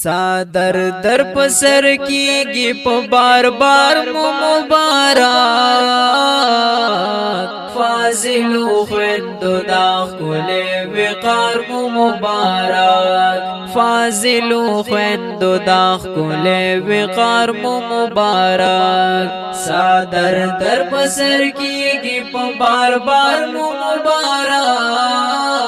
صادر در پسر کیږي په بار بار مو مبارک فاضل خويندو دا خپل وقار مو مبارک فاضل خويندو دا خپل وقار مو مبارک صادر در پسر کیږي په بار بار مو مبارک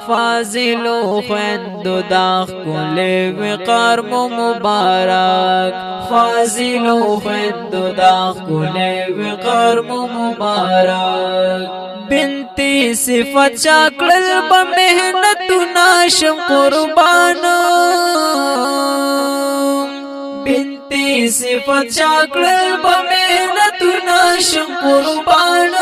فاضل خويندو دا خپل وقار مو مبارک فاضل خويندو دا خپل وقار مو مبارک بنتي صفات چاکل په مهنت ناشم قربان بنتي صفات چاکل په مهنت ناشم قربان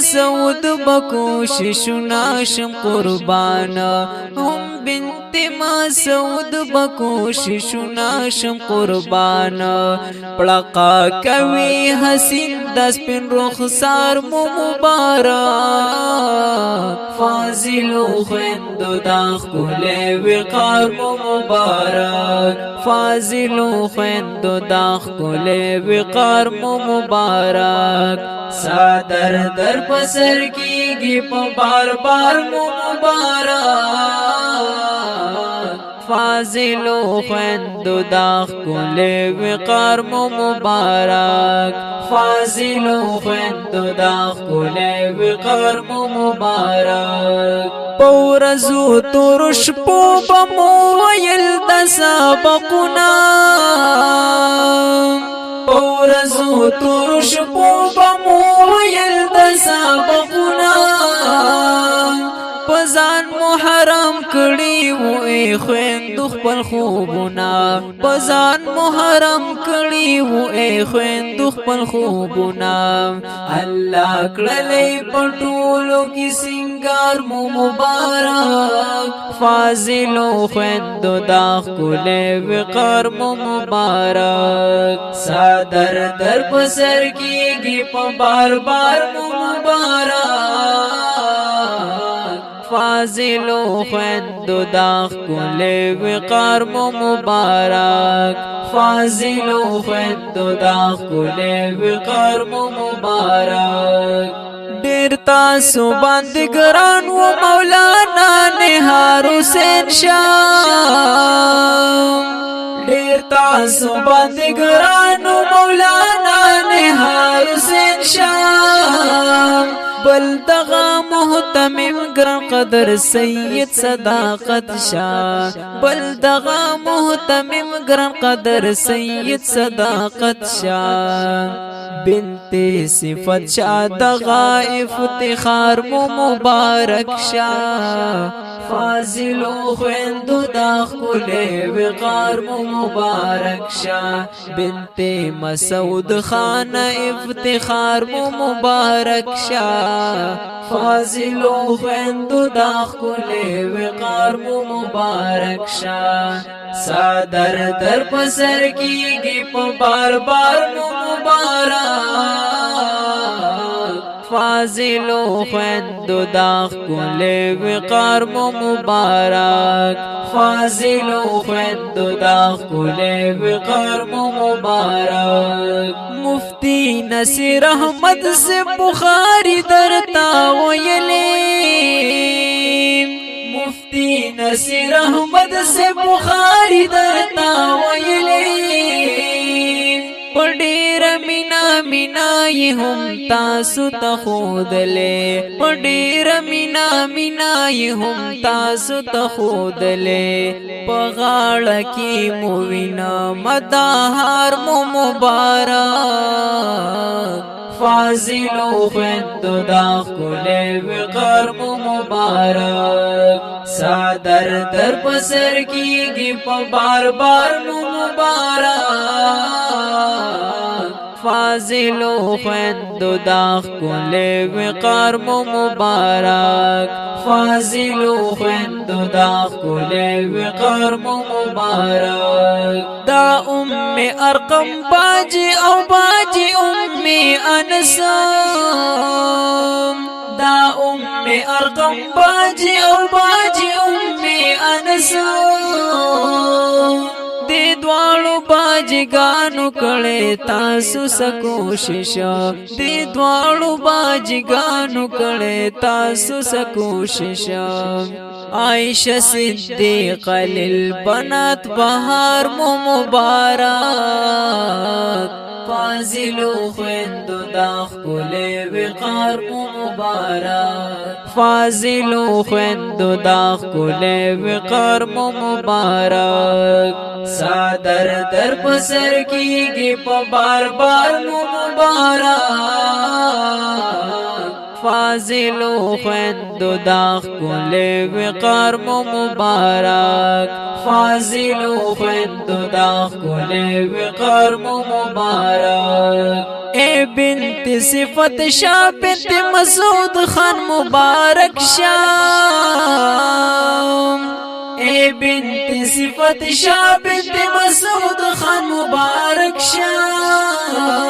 سعود بکوشش ناشم قربان هم بنت ما سعود بکوشش ناشم قربان پڑقا کوي حسین دس پن رخسار مو مبارک فاضل خويندو دا خپل وقار مو مبارک فاضل خويندو دا خپل وقار مو مبارک صادر در پسر کیږي په بار بار مو مبارک فاضل خويندو دا خپل وقار مو مبارک فاضل خويندو دا خپل وقار مو مبارک پورزو تورش پو بمو ویل د سبقنا پورزو تورش پو بمو ویل د سبقنا پزان محرم کړي وې خويندو خپل خوبونه پزان محرم کړي وې خويندو خپل خوبونه الله کړلې پټولو کې سنگار مو مبارک فاضل خويندو دا خپل وقار مو مبارک صادر در پسر کیږي په بار بار مو مبارک فاضل خويندو دا خپل وقار مو مبارک فاضل خويندو دا خپل وقار مو مبارک ډیر تاسو باندې ګران و مولانا نهار حسین شاه ډیر تاسو باندې ګران و مولانا نهار حسین شاه بل دغه محتمم ګران قدر سید صداقت شاه بل دغه محتمم ګران قدر سید صداقت شاه بنت صفت شاه دغه افتخار مو مبارک شاه فاضل خويندو دا خپل وقار مو مبارک شاه بنت مسعود خان افتخار مو مبارک شاه فاضل خويندو دا خپل وقار مو مبارک شاه صادر در پسر کیږي په بار بار مو مبارک فاضل خويندو دا خپل وقار مو مبارک فاضل خويندو دا خپل وقار مو مبارک مفتی نصیر احمد سے بخاری درتا ویلې مفتی نصیر احمد سے بخاری درتا ویلې پډیر مینا مینا یې هم تاسو ته خودلې پډیر مینا مینا یې هم تاسو ته خودلې په غاړه کې مو وینا مدهار مو مبارک فاضل خويندو دا خپل وقار مو مبارک صادر در پسر کیږي په بار بار مو مبارک فاضل خويندو دا خپل وقار مو مبارک فاضل خويندو دا خپل وقار مو مبارک دا ارقم باجی او باجی انس دا ارقم باجی او باجی باجګانو کړي تاسو سکوشش دې دواړو باجګانو کړي تاسو سکوشش عائشہ صدیقہ للبنات بهار مو مبارک فاضلو خویندو دا ښکلی وقار مو مبارک فاضلو خویندو دا ښکلی وقار مو مبارک صادر در پسر کیږي په بار بار مو مبارک فاضلو خویندو دا ښکلی وقار مو مبارک فاضلو خویندو دا ښکلی وقار مو مبارک اے بنت صفت شاہ بنت مسعود خان مبارک شام اے بنت صفت شاہ بنت مسعود خان مبارک شام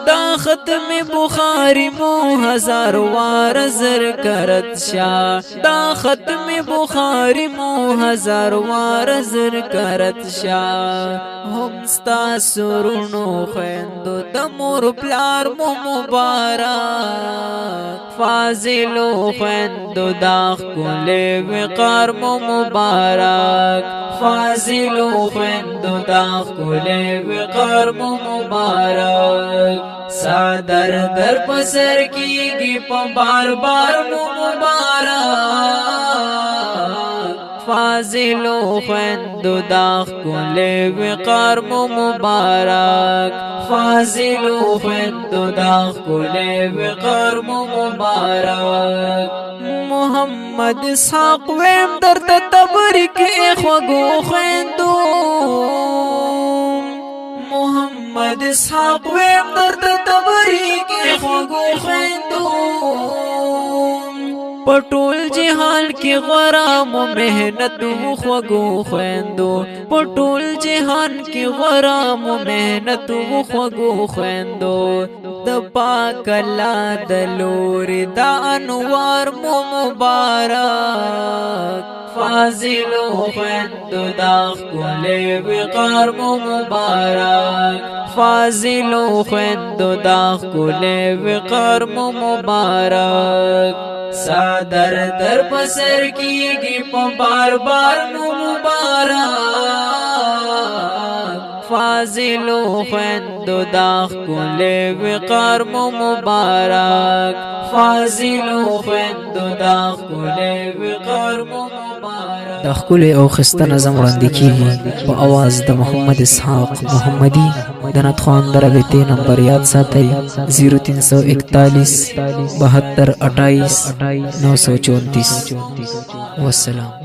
دا ختم بخاری مو ہزار وار زر کرت شاہ دا ختم بخاری مو ہزار وار زر کرت شاہ ہم ستا سرونو خویندو دمور پلار مو مبارک فاضلو خویندو دا ښکلی وقار مو مبارک فاضلو خویندو دا ښکلی وقار مو مبارک صادر در پسر کیږي په بار بار مو مبارک فاضلو خویندو دا ښکلی وقار مو مبارک فاضلو خویندو دا ښکلی وقار مو مبارک محمد اسحاق ویم درته تبریک خوږو خویندو محمد اسحاق ویم درته تبریک خوږو خویندو پټول جهان کې غرام مهنت و خوږو خویندو پټول جهان کې غرام مهنت و خوږو خویندو د پاک الله د لوري د انوار مو مبارک فاضلو خویندو دا ښکلی وقار مو مبارک فاضلو خویندو دا ښکلی وقار مو مبارک صادر در پسر کیږي په بار بار مو مبارک فاضلو خویندو دا ښکلی وقار مو مبارک فاضلو خویندو دا ښکلی وقار مو مبارک دا ښکلی او ښایسته نظم وړاندې کیږي په اواز د محمد اسحاق محمدي د نطخوان د رابطې نمبر یاد ساتئ 0341 72 28 934 والسلام.